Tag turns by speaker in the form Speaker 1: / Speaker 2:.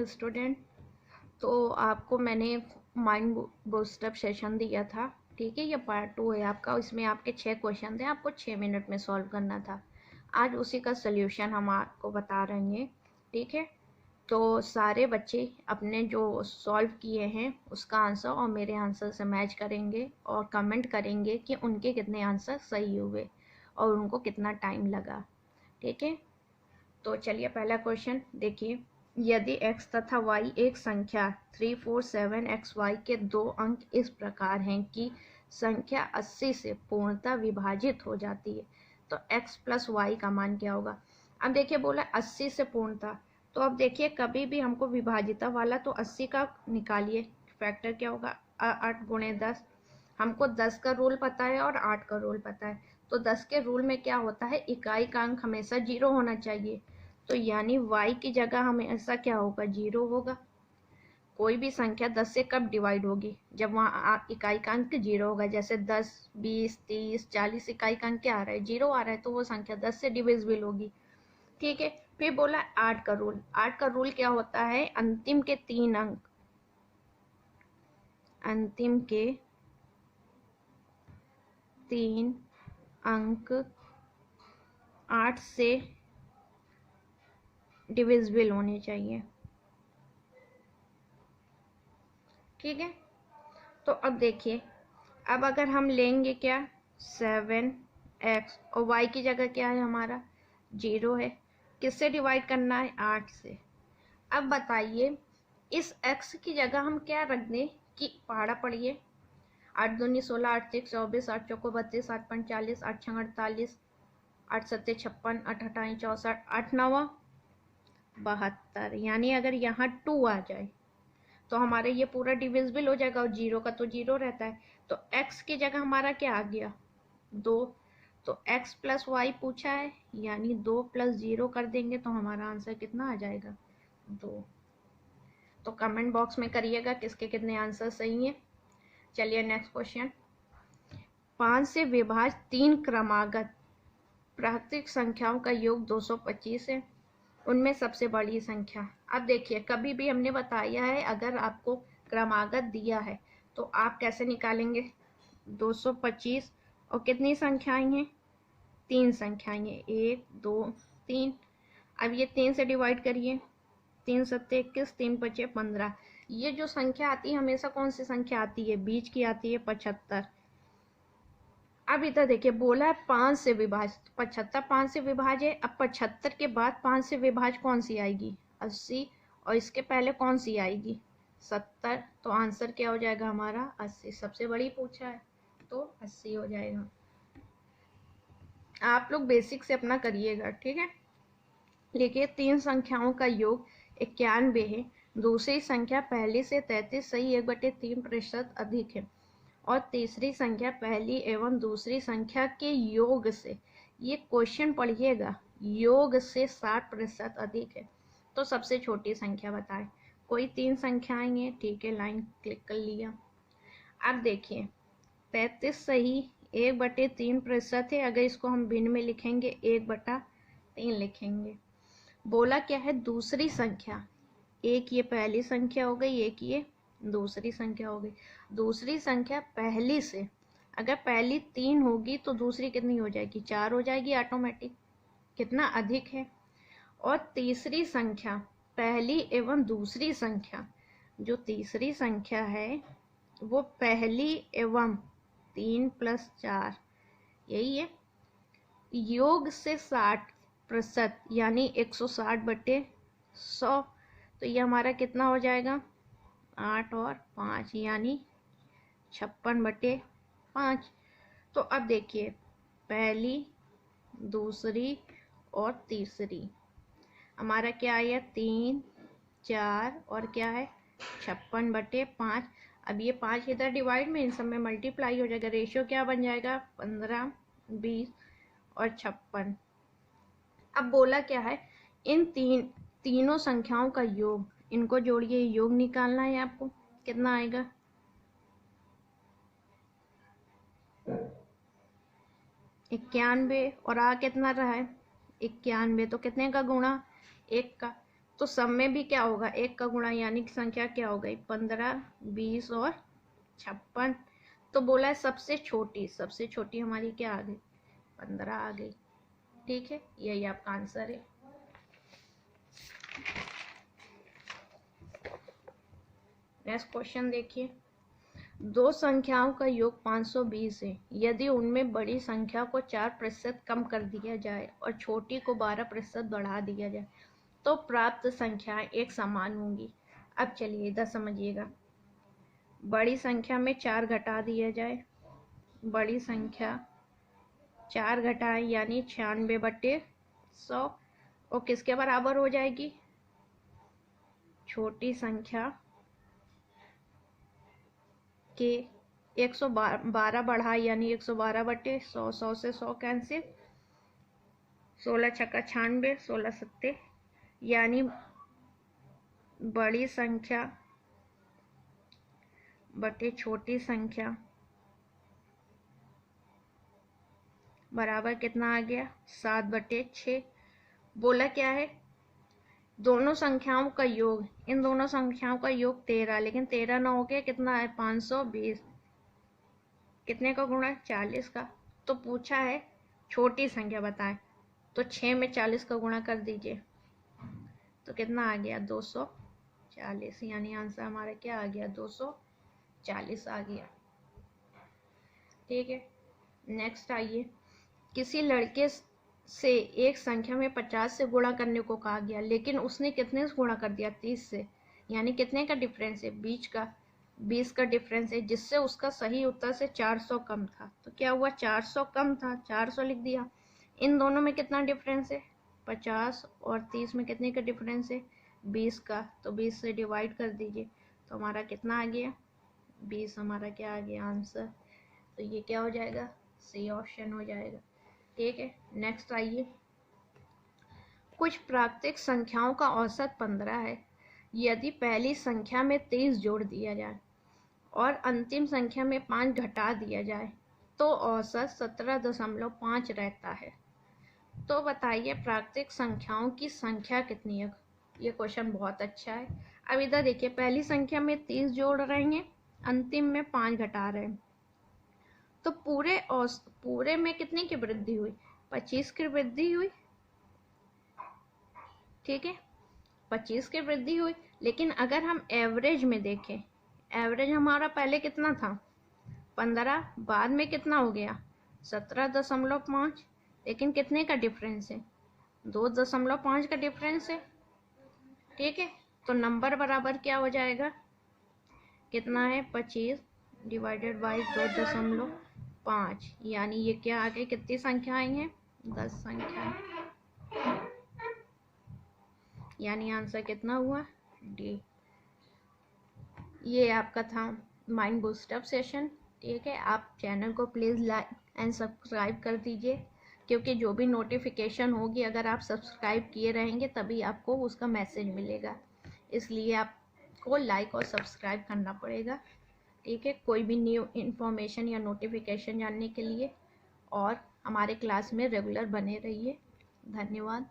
Speaker 1: Student. तो आपको मैंने माइंड बूस्टअप सेशन दिया था, ठीक है। ये पार्ट 2 है आपका। इसमें आपके 6 क्वेश्चन थे, आपको 6 मिनट में सॉल्व करना था। आज उसी का सल्यूशन हम आपको बता रहे हैं, ठीक है। तो सारे बच्चे अपने जो सॉल्व किए हैं उसका आंसर और मेरे आंसर से मैच करेंगे और कमेंट करेंगे कि उनके कितने आंसर सही हुए और उनको कितना टाइम लगा, ठीक है। तो चलिए पहला क्वेश्चन देखिए। यदि x तथा y एक संख्या 347xy के दो अंक इस प्रकार हैं कि संख्या 80 से पूर्णतः विभाजित हो जाती है, तो x प्लस वाई का मान क्या होगा। अब देखिए बोला 80 से पूर्णतः, तो अब देखिए कभी भी हमको विभाजिता वाला तो 80 का निकालिए, फैक्टर क्या होगा 8 गुणे 10। हमको 10 का रूल पता है और 8 का रूल पता है। तो 10 के रूल में क्या होता है, इकाई का अंक हमेशा 0 होना चाहिए। तो यानी y की जगह हमेशा क्या होगा, 0 होगा। कोई भी संख्या 10 से कब डिवाइड होगी, जब वहाँ इकाई का अंक 0 होगा। जैसे 10, 20, 30, 40 इकाई का अंक क्या आ रहा है, 0 आ रहा है, तो वो संख्या 10 से डिविजिबल होगी, ठीक है। फिर बोला 8 का रूल। 8 का रूल क्या होता है, अंतिम के 3 अंक, अंतिम के 3 अंक 8 से डिविजिबल होने चाहिए, ठीक है। तो अब देखिए, अब अगर हम लेंगे क्या 7x और y की जगह क्या है हमारा 0 है, किससे डिवाइड करना है 8 से। अब बताइए इस x की जगह हम क्या रख दें कि पहाड़ा पढ़िए 8 दूनी 16, 8 6 24, 8 चौको 32, 8 पंच 40, 8 छंग 48, 8 सत्ते 56, 8 अठाई 64, 8 नवा 72। यानी अगर यहाँ 2 आ जाए तो हमारे ये पूरा डिविजिबल हो जाएगा और 0 का तो 0 रहता है। तो x की जगह हमारा क्या आ गया 2। तो x प्लस वाई पूछा है, यानी 2 प्लस 0 कर देंगे तो हमारा आंसर कितना आ जाएगा 2। तो कमेंट बॉक्स में करिएगा किसके कितने आंसर सही हैं। चलिए नेक्स्ट क्वेश्चन। 5 से विभाज्य 3 क्रमागत प्राकृतिक संख्याओं का योग 225 है। उनमें सबसे बड़ी संख्या। अब देखिए कभी भी हमने बताया है अगर आपको क्रमागत दिया है तो आप कैसे निकालेंगे 225 और कितनी संख्याएं हैं 3 संख्याएं हैं 1 2 3। अब ये 3 से डिवाइड करिए, 3 सत्ते 21, 3 पचे 15। ये जो संख्या आती है हमेशा कौन सी संख्या आती है, बीच की आती है 75। अब इधर देखिए बोला है 5 से विभाजित, 75 5 से विभाज्य है। अब 75 के बाद 5 से विभाज्य कौन सी आएगी 80, और इसके पहले कौन सी आएगी 70। तो आंसर क्या हो जाएगा हमारा 80। सबसे बड़ी पूछा है तो 80 हो जाएगा। आप लोग बेसिक से अपना करिएगा, ठीक है। देखिए 3 संख्याओं का योग 91 है। दूसरी संख्या पहली से 33 सही 1/3% अधिक है और तीसरी संख्या पहली एवं दूसरी संख्या के योग से, ये क्वेश्चन पढ़िएगा, योग से 60% अधिक है। तो सबसे छोटी संख्या बताएं। कोई 3 संख्याएं हैं, ठीक है, लाइन क्लिक कर लिया। अब देखिए 33 सही 1/3% है। अगर इसको हम भिन्न में लिखेंगे 1/3 लिखेंगे। बोला क्या है दूसरी संख्या, एक ये पहली संख्या हो गई, एक ये दूसरी संख्या हो गई। दूसरी संख्या पहली से अगर पहली 3 होगी तो दूसरी कितनी हो जाएगी 4 हो जाएगी ऑटोमेटिक, कितना अधिक है। और तीसरी संख्या पहली एवं दूसरी संख्या, जो तीसरी संख्या है वो पहली एवं 3 + 4 यही है, योग से 60% यानी 160/100। तो ये हमारा कितना हो जाएगा 8 और 5 यानी 56/5। तो अब देखिए पहली दूसरी और तीसरी हमारा क्या आया 3 4 और क्या है 56/5। अब ये 5 इधर डिवाइड में, इन सब में मल्टीप्लाई हो जाएगा। रेशियो क्या बन जाएगा 15 20 और 56। अब बोला क्या है इन तीनों संख्याओं का योग, इनको जोड़िए, योग निकालना है आपको। कितना आएगा 91 और आ कितना रहा है 91, तो कितने का गुणा 1 का। तो सब में भी क्या होगा, 1 का गुणा, यानी कि संख्या क्या हो गई 15, 20 और 56। तो बोला है सबसे छोटी हमारी क्या आ गई 15 आ गई। ठीक है, यही आपका आंसर है। नेक्स्ट क्वेश्चन देखिए, दो संख्याओं का योग 520 है। यदि उनमें बड़ी संख्या को 4% कम कर दिया जाए और छोटी को 12% बढ़ा दिया जाए तो प्राप्त संख्याएं एक समान होंगी। अब चलिए इधर समझिएगा, बड़ी संख्या में 4 घटा दिया जाए, बड़ी संख्या 4 घटाएं यानी 96/100 और किसके बराबर हो जाएगी, छोटी संख्या के 112 बढ़ाए यानी 112/100, 100 से 100 कैंसिल, 16 छक्का 96, 16 सत्ते, यानी बड़ी संख्या बटे छोटी संख्या बराबर कितना आ गया 7/6। बोला क्या है, दोनों संख्याओं का योग, इन दोनों संख्याओं का योग 13, लेकिन 13 ना हो गया कितना है 520, कितने का गुणा 40 का। तो पूछा है छोटी संख्या बताएं, तो 6 में 40 का गुणा कर दीजिए तो कितना आ गया 240, यानी आंसर हमारा क्या आ गया 240 आ गया। ठीक है, नेक्स्ट आइए, किसी लड़के से एक संख्या में 50 से गुणा करने को कहा गया, लेकिन उसने कितने से गुणा कर दिया 30 से, यानी कितने का डिफरेंस है 20 का डिफरेंस है, जिससे उसका सही उत्तर से 400 कम था। तो क्या हुआ 400 कम था, 400 लिख दिया। इन दोनों में कितना डिफरेंस है 50 और 30 में कितने का डिफरेंस है 20 का, तो 20 से डिवाइड कर दीजिए तो हमारा कितना आ गया 20, हमारा क्या आ गया आंसर। तो ये क्या हो जाएगा, सी ऑप्शन हो जाएगा। ठीक है, नेक्स्ट आइए, कुछ प्राकृतिक संख्याओं का औसत 15 है। यदि पहली संख्या में 23 जोड़ दिया जाए और अंतिम संख्या में 5 घटा दिया जाए तो औसत 17.5 रहता है। तो बताइए प्राकृतिक संख्याओं की संख्या कितनी है। ये क्वेश्चन बहुत अच्छा है। अब इधर देखिए, पहली संख्या में 30 जोड़ रहे हैं, अंतिम में 5 घटा रहे हैं, तो पूरे में कितने की वृद्धि हुई 25 की वृद्धि हुई। ठीक है, 25 की वृद्धि हुई। लेकिन अगर हम एवरेज में देखें, एवरेज हमारा पहले कितना था 15, बाद में कितना हो गया 17.5, लेकिन कितने का डिफरेंस है 2.5 का डिफरेंस है। ठीक है, तो नंबर बराबर क्या हो जाएगा, कितना है 25 डिवाइडेड बाई 2.5, यानी ये क्या आ गई, कितनी संख्या आई है 10 संख्या, यानी आंसर कितना हुआ डी। ये आपका था माइंड बूस्टअप सेशन। ठीक है, आप चैनल को प्लीज़ लाइक एंड सब्सक्राइब कर दीजिए, क्योंकि जो भी नोटिफिकेशन होगी अगर आप सब्सक्राइब किए रहेंगे तभी आपको उसका मैसेज मिलेगा, इसलिए आपको लाइक और सब्सक्राइब करना पड़ेगा। ठीक है, कोई भी न्यू इन्फॉर्मेशन या नोटिफिकेशन जानने के लिए, और हमारे क्लास में रेगुलर बने रहिए। धन्यवाद।